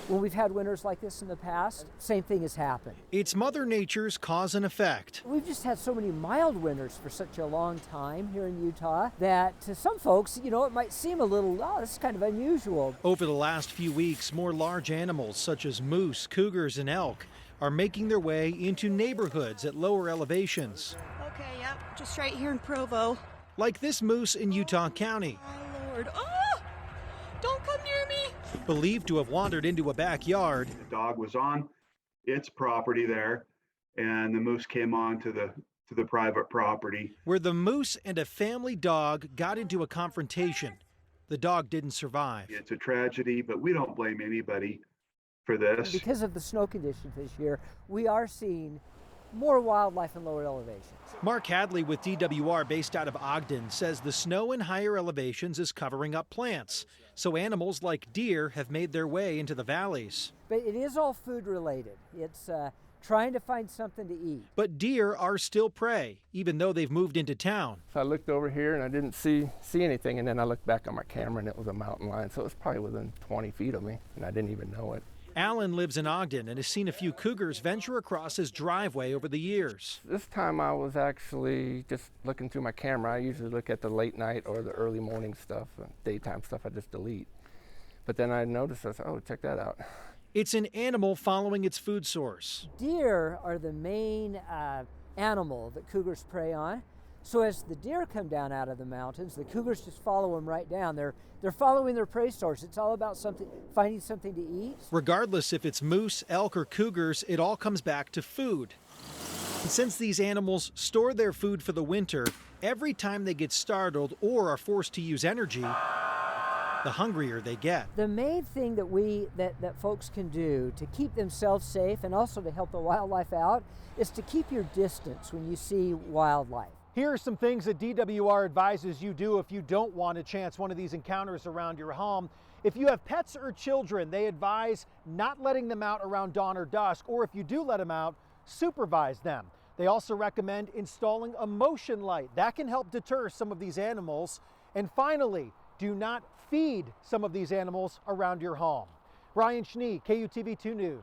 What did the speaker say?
When we've had winters like this in the past, same thing has happened. It's Mother Nature's cause and effect. We've just had so many mild winters for such a long time here in Utah that to some folks, it might seem a little, this is kind of unusual. Over the last few weeks, more large animals such as moose, cougars, and elk are making their way into neighborhoods at lower elevations. Okay, yep, just right here in Provo. Like this moose in Utah County. Oh, Lord. Oh! Don't come near me! Believed to have wandered into a backyard. The dog was on its property there, and the moose came on to the private property. Where the moose and a family dog got into a confrontation. The dog didn't survive. It's a tragedy, but we don't blame anybody for this. Because of the snow conditions this year, we are seeing more wildlife in lower elevations. Mark Hadley with DWR, based out of Ogden, says the snow in higher elevations is covering up plants, so animals like deer have made their way into the valleys. But it is all food related. It's trying to find something to eat. But deer are still prey, even though they've moved into town. So I looked over here and I didn't see anything, and then I looked back on my camera and it was a mountain lion, so it was probably within 20 feet of me, and I didn't even know it. Alan lives in Ogden and has seen a few cougars venture across his driveway over the years. This time I was actually just looking through my camera. I usually look at the late night or the early morning stuff. Daytime stuff I just delete. But then I noticed, I said, oh, check that out. It's an animal following its food source. Deer are the main animal that cougars prey on. So as the deer come down out of the mountains, the cougars just follow them right down. They're following their prey source. It's all about finding something to eat. Regardless if it's moose, elk, or cougars, it all comes back to food. And since these animals store their food for the winter, every time they get startled or are forced to use energy, the hungrier they get. The main thing that folks can do to keep themselves safe and also to help the wildlife out is to keep your distance when you see wildlife. Here are some things that DWR advises you do if you don't want to chance one of these encounters around your home. If you have pets or children, they advise not letting them out around dawn or dusk, or if you do let them out, supervise them. They also recommend installing a motion light. That can help deter some of these animals. And finally, do not feed some of these animals around your home. Brian Schnee, KUTV 2 News.